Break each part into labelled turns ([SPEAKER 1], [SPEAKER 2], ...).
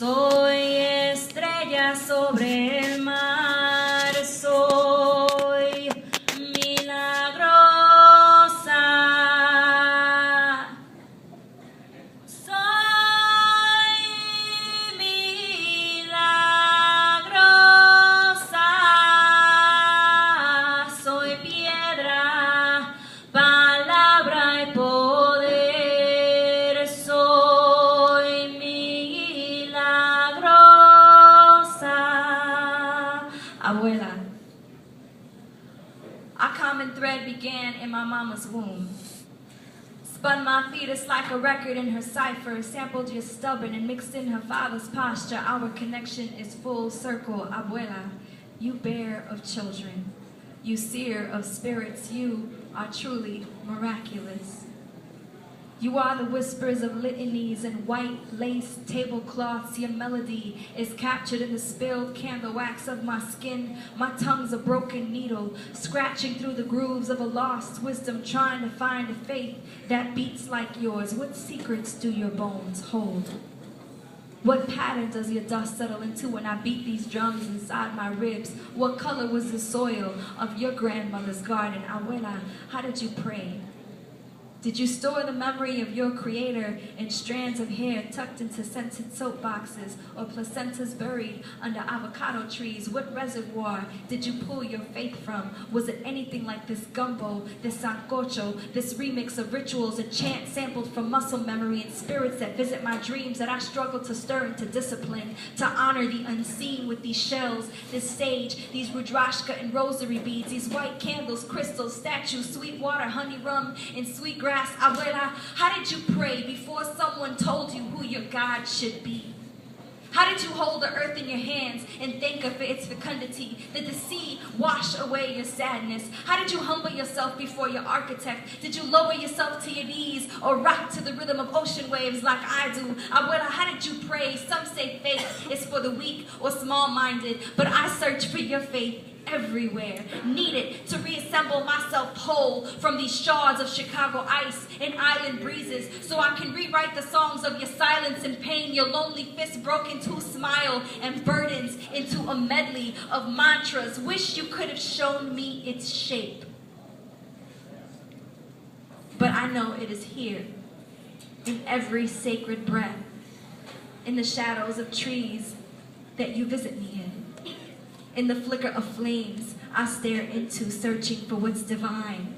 [SPEAKER 1] Soy estrella sobre el mar, soy milagrosa. Soy milagrosa. Soy piedra, palabra y poder. Soy milagrosa. Abuela. Our common thread began in my mama's womb. Spun my fetus like a record in her cipher, sampled your stubborn and mixed in her father's posture. Our connection is full circle. Abuela, you bear of children. You seer of spirits. You are truly miraculous. You are the whispers of litanies and white lace tablecloths. Your melody is captured in the spilled candle wax of my skin. My tongue's a broken needle, scratching through the grooves of a lost wisdom, trying to find a faith that beats like yours. What secrets do your bones hold? What pattern does your dust settle into when I beat these drums inside my ribs? What color was the soil of your grandmother's garden? Abuela, how did you pray? Did you store the memory of your creator in strands of hair tucked into scented soap boxes or placentas buried under avocado trees? What reservoir did you pull your faith from? Was it anything like this gumbo, this sancocho, this remix of rituals, a chant sampled from muscle memory and spirits that visit my dreams that I struggle to stir into discipline, to honor the unseen with these shells, this sage, these rudrashka and rosary beads, these white candles, crystals, statues, sweet water, honey rum, and sweet grass? Abuela, how did you pray before someone told you who your God should be? How did you hold the earth in your hands and thank her for its fecundity? Did the sea wash away your sadness? How did you humble yourself before your architect? Did you lower yourself to your knees or rock to the rhythm of ocean waves like I do? Abuela, how did you pray? Some say faith is for the weak or small-minded, but I search for your faith everywhere, needed to reassemble myself whole from these shards of Chicago ice and island breezes, so I can rewrite the songs of your silence and pain, your lonely fist broken to smile and burdens into a medley of mantras. Wish you could have shown me its shape, but I know it is here in every sacred breath, in the shadows of trees that you visit me in. In the flicker of flames I stare into, searching for what's divine.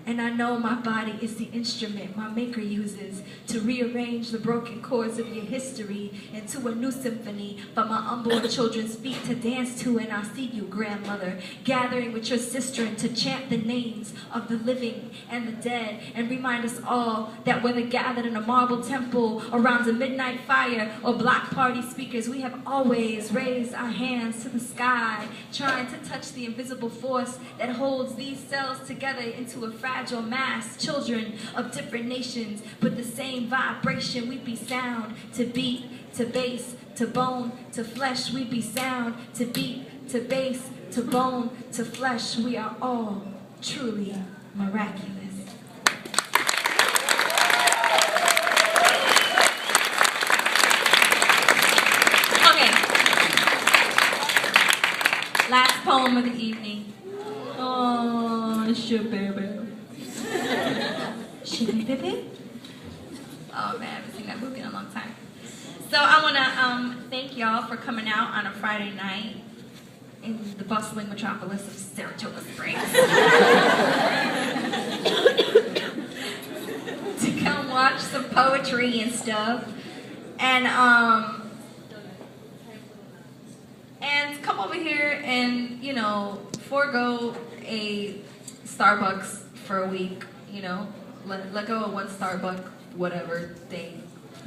[SPEAKER 1] And I know my body is the instrument my maker uses to rearrange the broken chords of your history into a new symphony for my unborn children's feet to dance to. And I see you, grandmother, gathering with your sister and to chant the names of the living and the dead and remind us all that whether gathered in a marble temple around a midnight fire or block party speakers, we have always raised our hands to the sky, trying to touch the invisible force that holds these cells together into a fragile mass, children of different nations, but the same vibration. We be sound to beat, to bass, to bone, to flesh. We be sound to beat, to bass, to bone, to flesh. We are all truly miraculous. Okay. Last poem of the evening. Oh, baby. Oh man, I haven't seen that movie in a long time. So I want to thank y'all for coming out on a Friday night in the bustling metropolis of Saratoga Springs to come watch some poetry and stuff, and come over here and, you know, forego a Starbucks for a week, you know, let go of one Starbucks, whatever thing,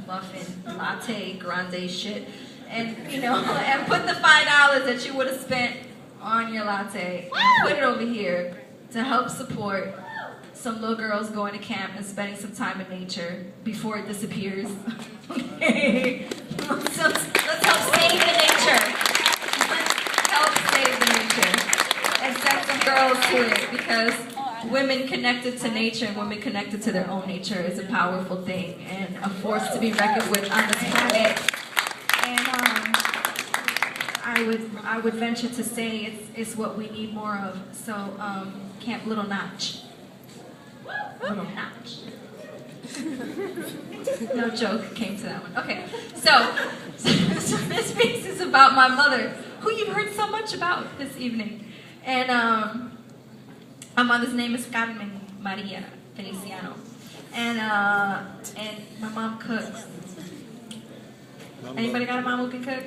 [SPEAKER 1] muffin, latte, grande shit, and, you know, and put the $5 that you would have spent on your latte and put it over here to help support some little girls going to camp and spending some time in nature before it disappears. Okay? Let's help save the nature. Let's help save the nature and send some girls to it, because women connected to nature and women connected to their own nature is a powerful thing and a force to be reckoned with on this planet. And I would venture to say it's what we need more of. So Camp Little Notch. Little Notch. No joke came to that one. Okay, so this piece is about my mother, who you've heard so much about this evening. And my mother's name is Carmen Maria Feliciano. And my mom cooks. Anybody got a mom who can cook?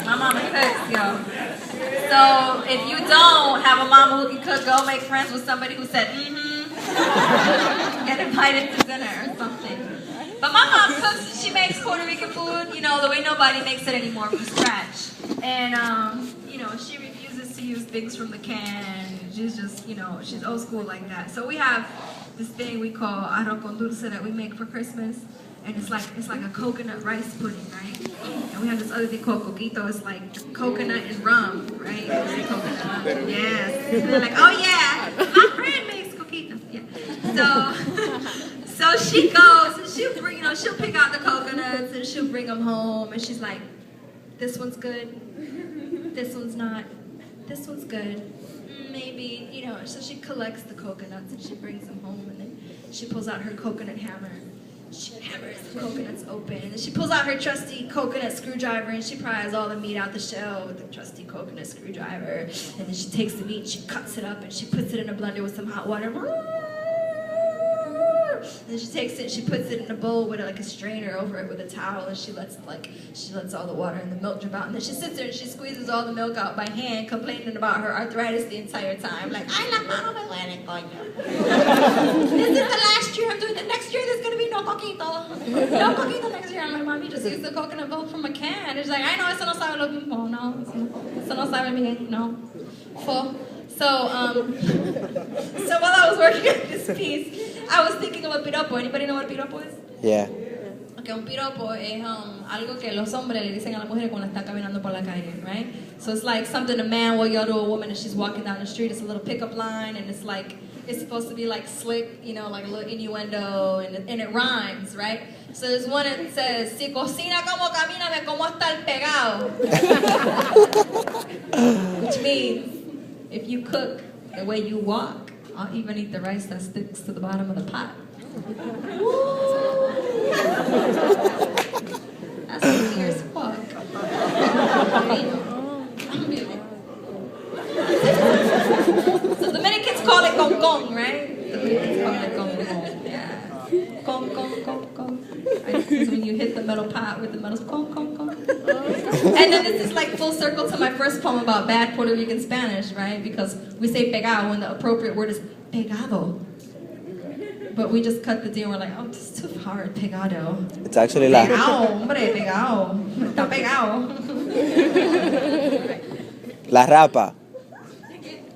[SPEAKER 1] My mama cooks, yo. So if you don't have a mama who can cook, go make friends with somebody who said, get invited to dinner or something. But my mom cooks, she makes Puerto Rican food, you know, the way nobody makes it anymore, from scratch. And, you know, she refuses to use things from the can. She's just, you know, she's old school like that. So we have this thing we call arroz con dulce that we make for Christmas. And it's like a coconut rice pudding, right? And we have this other thing called coquito. It's like coconut and rum, right? Coconut, yes. And they're like, oh yeah, my friend makes coquito. Yeah. So she goes and she'll bring, you know, she'll pick out the coconuts and she'll bring them home. And she's like, this one's good. This one's not. This one's good. Maybe, you know. So she collects the coconuts and she brings them home. And then she pulls out her coconut hammer. She hammers the coconuts open, and then she pulls out her trusty coconut screwdriver, and she pries all the meat out the shell with the trusty coconut screwdriver. And then she takes the meat, she cuts it up, and she puts it in a blender with some hot water. And then she takes it, and she puts it in a bowl with like a strainer over it with a towel, and she lets all the water and the milk drip out. And then she sits there and she squeezes all the milk out by hand, complaining about her arthritis the entire time, like, ay, la mano me duele, coño. This is the last year I'm doing it. Next year there's gonna be no coquito. No coquito next year. I'm like, Mom, you just used the coconut milk from a can. It's like, I know, eso no sabe lo mismo. No, eso no sabe bien, no. So while I was working on this piece, I was thinking of a piropo. Anybody know what a piropo is?
[SPEAKER 2] Yeah.
[SPEAKER 1] Okay, un piropo es algo que los hombres le dicen a la mujer cuando están caminando por la calle, right? So it's like something a man will yell to a woman as she's walking down the street. It's a little pickup line, and it's like, it's supposed to be like slick, you know, like a little innuendo, and it rhymes, right? So there's one that says, si cocina como camina, ve como está el pegado. Which means, if you cook the way you walk, I'll even eat the rice that sticks to the bottom of the pot. That's clear as fuck. So Dominicans call it gong gong, right? Dominicans call it gong gong. Yeah. Gong gong gong gong. It's when you hit the metal pot with the metal gong gong gong. And then this is like full circle to my first poem about bad Puerto Rican Spanish, right? Because we say pegado when the appropriate word is pegado. But we just cut the deal. We're like, oh, this is too hard, pegado.
[SPEAKER 2] It's actually
[SPEAKER 1] pegado, hombre, pegado. Está pegado.
[SPEAKER 2] La rapa.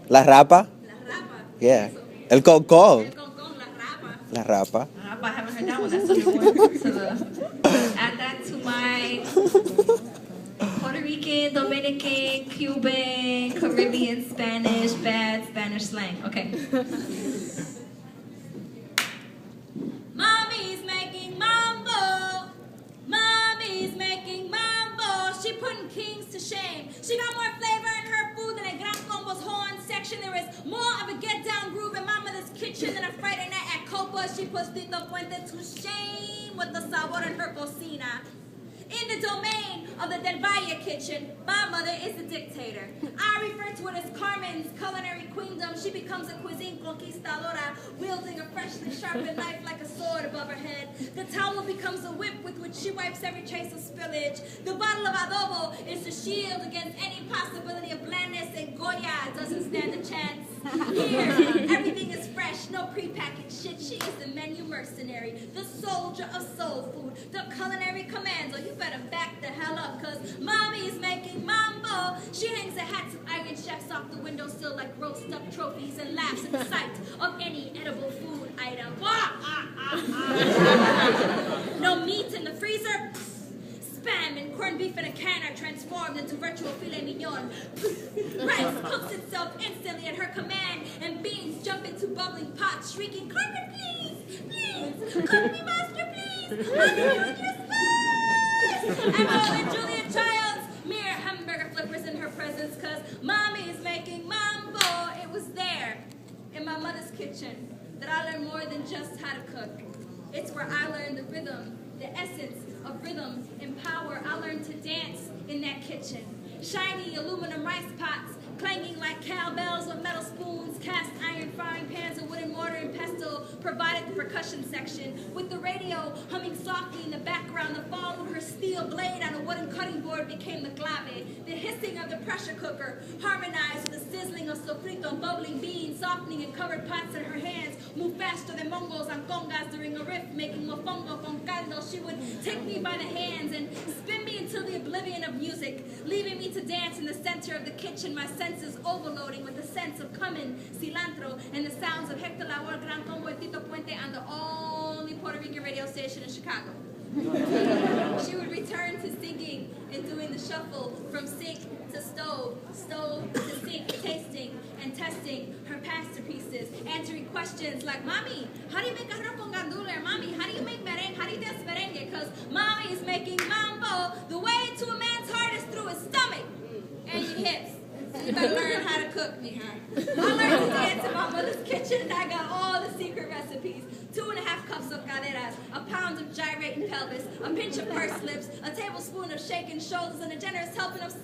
[SPEAKER 2] La rapa?
[SPEAKER 1] La rapa.
[SPEAKER 2] Yeah. El concón.
[SPEAKER 1] El concón,
[SPEAKER 2] La
[SPEAKER 1] la rapa.
[SPEAKER 2] rapa.
[SPEAKER 1] La rapa, I haven't heard that one. That's a new one. Add that to my Puerto Rican, Dominican, Cuban, Caribbean, Spanish, bad Spanish slang. Okay. Mommy's making mambo. Mommy's making mambo. She putting kings to shame. She got more flavor in her food than a Gran Combo's horn section. There is more of a get-down groove in my mother's kitchen than a Friday night at Copa. She puts Tito Puente to shame with the sabor in her cocina. In the domain of the Del Valle kitchen, my mother is the dictator. I refer to it as Carmen's culinary queendom. She becomes a cuisine conquistadora, wielding a freshly sharpened knife like a sword above her head. The towel becomes a whip with which she wipes every trace of spillage. The bottle of adobo is the shield against any possibility of blandness, and Goya doesn't stand a chance. Here, everything is fresh, no prepackaged shit. She is the menu mercenary, the soldier of soul food, the culinary commando. You better back the hell up, cause mommy's making mambo. She hangs her hats of iron chefs off the windowsill like roast up trophies and laughs at the sight of any edible food item. No meat in the freezer. Spam and corned beef in a can are transformed into virtual filet mignon. Rice cooks itself instantly at her command, and beans jump into bubbling pots, shrieking, "Carmen, please, please, cook me, master, please, I'm doing your spice." And Julia Child's mere in my mother's kitchen that I learned more than just how to cook. It's where I learned the rhythm, the essence of rhythm and power. I learned to dance in that kitchen. Shiny aluminum rice pots, clanging like cowbells with metal spoons, cast iron frying pans, a wooden mortar and pestle provided the percussion section. With the radio humming softly in the background, the fall of her steel blade on a wooden cutting board became the clave. The hissing of the pressure cooker harmonized with the sizzling of sofrito and bubbling beans, softening in covered pots in her hands, moved faster than Mongols on congas during a riff, making mofongo con caldo. She would take me by the hands and spin me into the oblivion of music, leaving me to dance in the center of the kitchen, my senses overloading with the sense of cumin, cilantro, and the sounds of Hector Lavoe, Gran Combo, and Tito Puente on the only Puerto Rican radio station in Chicago. She would return to singing and doing the shuffle from sink to stove, stove to sink, tasting and testing her masterpieces, answering questions like, Mommy, how do you make arroz con gandules? Or, Mommy, how do you make merengue? How do you dance merengue? Because Mommy is making mambo. The way to a man's heart is through his stomach and your hips. You better learn how to cook, mija. I learned to dance in my mother's kitchen, and I got all the secret recipes. 2.5 cups of caderas, a pound of gyrating pelvis, a pinch of pursed lips, a tablespoon of shaking shoulders, and a generous helping of soul.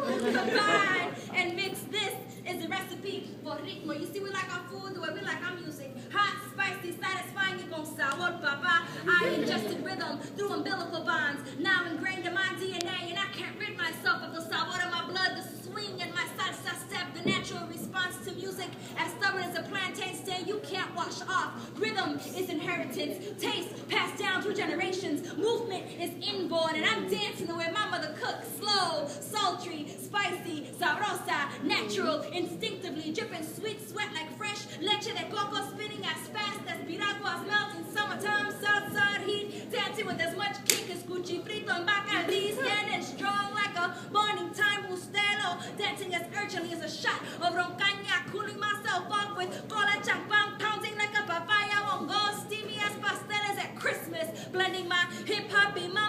[SPEAKER 1] Combine and mix. This is a recipe for ritmo. You see, we like our food the way we like our music. Hot, spicy, satisfying, y con sabor, papa. I ingested rhythm through umbilical bonds, now ingrained in my DNA, and I can't rid myself of the sabor of my blood, the swing in my salsa step, the natural response to music, as stubborn as a plantain stem you can't wash off. Rhythm is inheritance, taste passed down through generations, movement is inborn, and I'm dancing the way my mother cooked, slow, sultry, spicy, sabrosa, natural, instinctively, dripping sweet sweat like fresh leche de coco, spinning as fast as piraguas melt in summertime, southside heat, dancing with as much kick as Gucci frito and Bacardi, standing strong like a morning time bustelo, dancing as urgently as a shot of roncaña, cooling myself off with cola champagne, pounding like a papaya, wongo, steamy as pasteles at Christmas, blending my hip-hop, my